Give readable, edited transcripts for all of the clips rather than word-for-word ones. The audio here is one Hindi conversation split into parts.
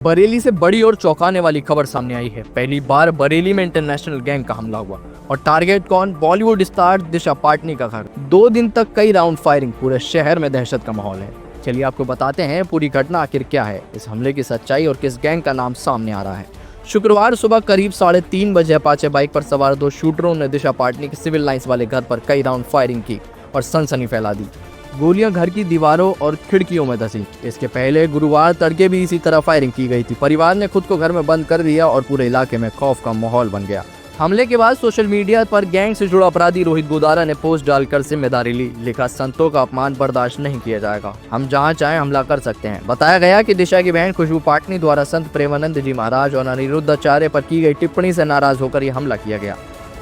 बरेली से बड़ी और चौंकाने वाली खबर सामने आई है। पहली बार बरेली में इंटरनेशनल गैंग का हमला हुआ और टारगेट कौन? बॉलीवुड स्टार दिशा पाटनी का घर। 2 दिन तक कई राउंड फायरिंग, पूरे शहर में दहशत का माहौल है। चलिए आपको बताते हैं पूरी घटना आखिर क्या है, इस हमले की सच्चाई और किस गैंग का नाम सामने आ रहा है। शुक्रवार सुबह करीब 3:30 बजे अपाचे बाइक पर सवार 2 शूटरों ने दिशा पाटनी के सिविल लाइंस वाले घर पर कई राउंड फायरिंग की और सनसनी फैला दी। गोलियां घर की दीवारों और खिड़कियों में धंसी। इसके पहले गुरुवार तड़के भी इसी तरह फायरिंग की गई थी। परिवार ने खुद को घर में बंद कर दिया और पूरे इलाके में खौफ का माहौल बन गया। हमले के बाद सोशल मीडिया पर गैंग से जुड़ा अपराधी रोहित गोदारा ने पोस्ट डालकर जिम्मेदारी ली। लिखा, संतों का अपमान बर्दाश्त नहीं किया जाएगा, हम जहां चाहें हमला कर सकते हैं। बताया गया कि दिशा की बहन खुशबू पाटनी द्वारा संत प्रेमानंद जी महाराज और अनिरुद्धाचार्य पर की गई टिप्पणी से नाराज होकर यह हमला किया गया।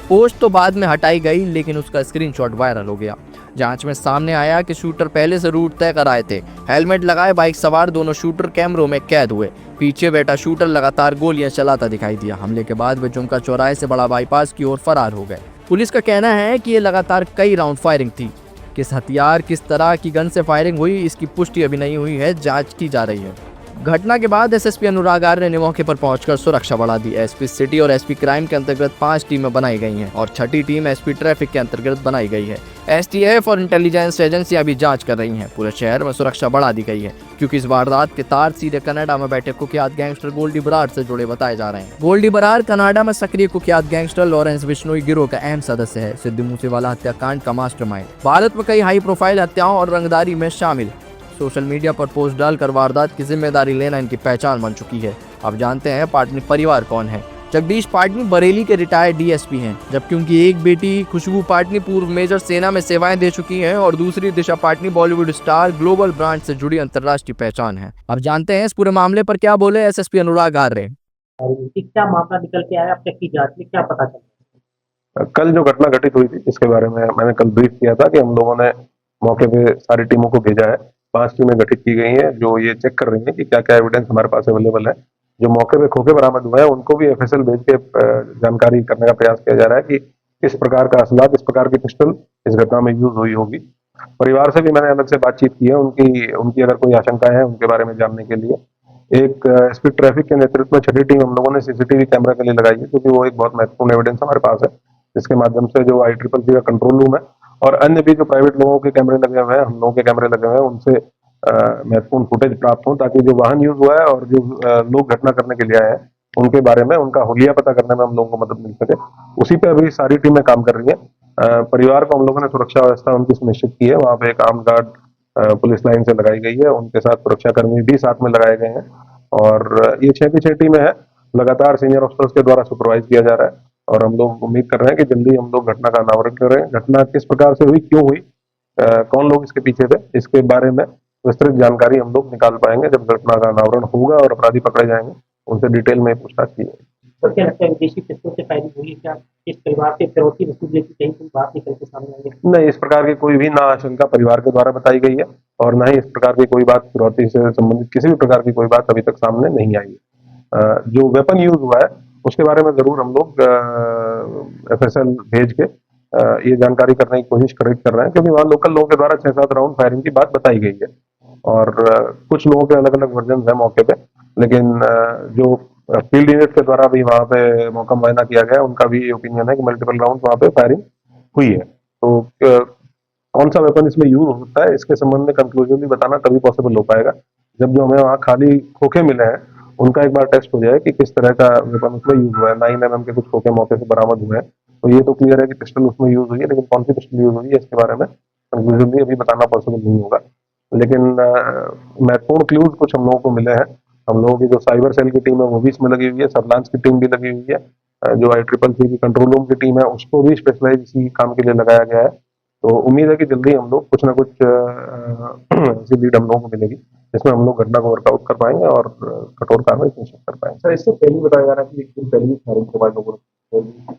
पोस्ट तो बाद में हटाई गई, लेकिन उसका स्क्रीनशॉट वायरल हो गया। जांच में सामने आया कि शूटर पहले से रूट तय कराए थे। हेलमेट लगाए बाइक सवार दोनों शूटर कैमरों में कैद हुए। पीछे बैठा शूटर लगातार गोलियां चलाता दिखाई दिया। हमले के बाद वे जुमका चौराहे से बड़ा बाईपास की ओर फरार हो गए। पुलिस का कहना है कि ये लगातार कई राउंड फायरिंग थी। किस हथियार, किस तरह की गन से फायरिंग हुई, इसकी पुष्टि अभी नहीं हुई है, जांच की जा रही है। घटना के बाद एसएसपी अनुराग आर्य ने मौके पर पहुंचकर सुरक्षा बढ़ा दी। एसपी सिटी और एसपी क्राइम के अंतर्गत 5 टीमें बनाई गई हैं और 6ठी टीम एसपी ट्रैफिक के अंतर्गत बनाई गई है। एसटीएफ और इंटेलिजेंस एजेंसियां भी जांच कर रही हैं। पूरे शहर में सुरक्षा बढ़ा दी गई है क्योंकि इस वारदात के तार सीधे कनाडा में बैठे कुख्यात गैंगस्टर गोल्डी बरार से जुड़े बताए जा रहे हैं। गोल्डी बरार कनाडा में सक्रिय कुख्यात गैंगस्टर लॉरेंस बिश्नोई गिरोह का अहम सदस्य है। सिद्धू मूसेवाला हत्याकांड का मास्टरमाइंड, भारत में कई हाई प्रोफाइल हत्याओं और रंगदारी में शामिल। सोशल मीडिया पर पोस्ट डालकर वारदात की जिम्मेदारी लेना इनकी पहचान बन चुकी है। अब जानते हैं पाटनी परिवार कौन है। जगदीश पाटनी बरेली के रिटायर्ड डीएसपी हैं, जबकि उनकी एक बेटी खुशबू पाटनी पूर्व मेजर सेना में सेवाएं दे चुकी हैं और दूसरी Disha Patani Bollywood star global brand से जुड़ी अंतर्राष्ट्रीय पहचान है। अब जानते हैं इस पूरे मामले पर क्या बोले एसएसपी अनुराग आर्य। क्या मामला निकल के आया, अब तक की जांच में क्या पता चला? कल जो घटना घटित हुई थी इसके बारे में मैंने कल ब्रीफ किया था कि हम लोगों ने मौके पे सारी टीमों को भेजा है। 5 टीमें गठित की गई हैं जो ये चेक कर रही हैं कि क्या क्या एविडेंस हमारे पास अवेलेबल है। जो मौके पे खोखे बरामद हुए हैं उनको भी एफएसएल भेज के जानकारी करने का प्रयास किया जा रहा है कि किस प्रकार का असला, किस प्रकार की पिस्टल इस घटना में यूज हुई होगी। परिवार से भी मैंने अलग से बातचीत की है, उनकी अगर कोई आशंका है उनके बारे में जानने के लिए। एक एसपी ट्रैफिक के नेतृत्व में 6ठी टीम हम लोगों ने सीसीटीवी कैमरा के लिए लगाई है, क्योंकि वो एक बहुत महत्वपूर्ण एविडेंस हमारे पास है, जिसके माध्यम से जो ICCC का कंट्रोल रूम है और अन्य भी जो प्राइवेट लोगों के कैमरे लगे हुए हैं, हम लोगों के कैमरे लगे हुए हैं, उनसे महत्वपूर्ण फुटेज प्राप्त हो, ताकि जो वाहन यूज हुआ है और जो लोग घटना करने के लिए आए हैं उनके बारे में, उनका हुलिया पता करने में हम लोगों को मदद मिल सके। उसी पे अभी सारी टीमें काम कर रही है। परिवार को हम लोगों ने सुरक्षा व्यवस्था उनकी सुनिश्चित की है। वहाँ पे एक आर्म गार्ड पुलिस लाइन से लगाई गई है, उनके साथ सुरक्षा कर्मी भी साथ में लगाए गए हैं और ये 6 की 6 टीमें हैं। लगातार सीनियर ऑफिसर्स के द्वारा सुपरवाइज किया जा रहा है और हम लोग उम्मीद कर रहे हैं कि जल्दी हम लोग घटना का अनावरण करें। घटना किस प्रकार से हुई, क्यों हुई, कौन लोग इसके पीछे थे, इसके बारे में विस्तृत जानकारी हम लोग निकाल पाएंगे जब घटना का अनावरण होगा और अपराधी पकड़े जाएंगे, उनसे डिटेल में पूछताछ की जाएगी। तो क्या लगता है विदेशी पिस्तौल से फायरिंग हुई है? क्या इस परिवार के फिरौती वसूली की कहीं कोई बात निकल के सामने आई है? नहीं, इस प्रकार की कोई भी ना आशंका परिवार के द्वारा बताई गई है और ना ही इस प्रकार की कोई बात फिरौती से संबंधित किसी भी प्रकार की कोई बात अभी तक सामने नहीं आई है। जो वेपन यूज हुआ है उसके बारे में जरूर हम लोग एफएसएल भेज के ये जानकारी करने की कोशिश कर रहे हैं, क्योंकि वहाँ लोकल लोगों के द्वारा 6-7 राउंड फायरिंग की बात बताई गई है और कुछ लोगों के अलग अलग वर्जन है मौके पे, लेकिन जो फील्ड यूनिट के द्वारा भी वहाँ पे मौका मुआयना किया गया, उनका भी ओपिनियन है कि मल्टीपल राउंड वहाँ पे फायरिंग हुई है। तो कौन सा वेपन इसमें यूज होता है इसके संबंध में कंक्लूसिवली बताना तभी पॉसिबल हो पाएगा जब जो हमें वहाँ खाली खोखे मिले हैं उनका एक बार टेस्ट हो जाए कि किस तरह का वेपन उसमें यूज हुआ है। 9mm के कुछ खोखे मौके से बरामद हुए हैं, तो ये तो क्लियर है कि पिस्टल उसमें यूज हुई है, लेकिन कौन सी पिस्टल यूज हुई है इसके बारे में कंक्लूसिवली अभी बताना पॉसिबल नहीं होगा। लेकिन महत्वपूर्ण क्लूज कुछ हम लोगों को मिले हैं। हम लोगों की जो साइबर सेल की टीम है वो भी इसमें लगी हुई है, सर्विलांस की टीम भी लगी हुई है, जो ICCC की कंट्रोल रूम की टीम है उसको भी स्पेशलाइज इसी काम के लिए लगाया गया है। तो उम्मीद है कि जल्दी हम लोग कुछ ना कुछ ऐसी लीड हम लोगों को मिलेगी जिसमें हम लोग घटना को वर्कआउट कर पाएंगे और कठोर कार्रवाई सुनिश्चित कर पाएंगे। सर, इससे पहले बताया जा रहा है कि एक दिन पहले फायरिंग के बाद लोगों ने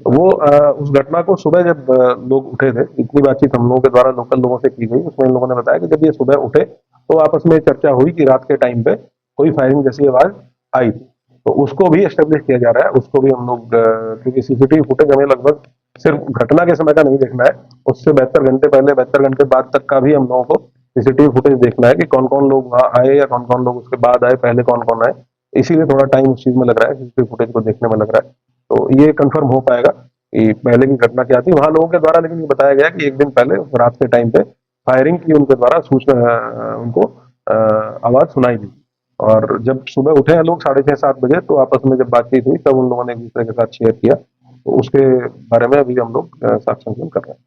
वो उस घटना को सुबह जब लोग उठे थे, इतनी बातचीत हम लोगों के द्वारा लोकल लोगों से की गई, उसमें इन लोगों ने बताया कि जब ये सुबह उठे तो आपस में चर्चा हुई कि रात के टाइम पे कोई फायरिंग जैसी आवाज आई थी। तो उसको भी एस्टेब्लिश किया जा रहा है, उसको भी हम लोग क्योंकि सीसीटीवी फुटेज हमें लगभग सिर्फ घटना के समय का नहीं देखना है, उससे 72 घंटे पहले 72 घंटे बाद तक का भी हम लोगों को सीसीटीवी फुटेज देखना है कि कौन कौन लोग वहाँ आए या कौन कौन लोग उसके बाद आए, पहले कौन कौन आए। इसीलिए थोड़ा टाइम उस चीज में लग रहा है, सीसीटीवी फुटेज को देखने में लग रहा है। तो ये कंफर्म हो पाएगा कि पहले की घटना क्या थी वहां लोगों के द्वारा, लेकिन ये बताया गया कि एक दिन पहले रात के टाइम पे फायरिंग की उनके द्वारा सूचना उनको आवाज सुनाई दी। और जब सुबह उठे हैं लोग 6:30-7 बजे, तो आपस में जब बातचीत हुई तब उन लोगों ने एक दूसरे के साथ शेयर किया। तो उसके बारे में अभी हम लोग साक्ष्य संकलन कर रहे हैं।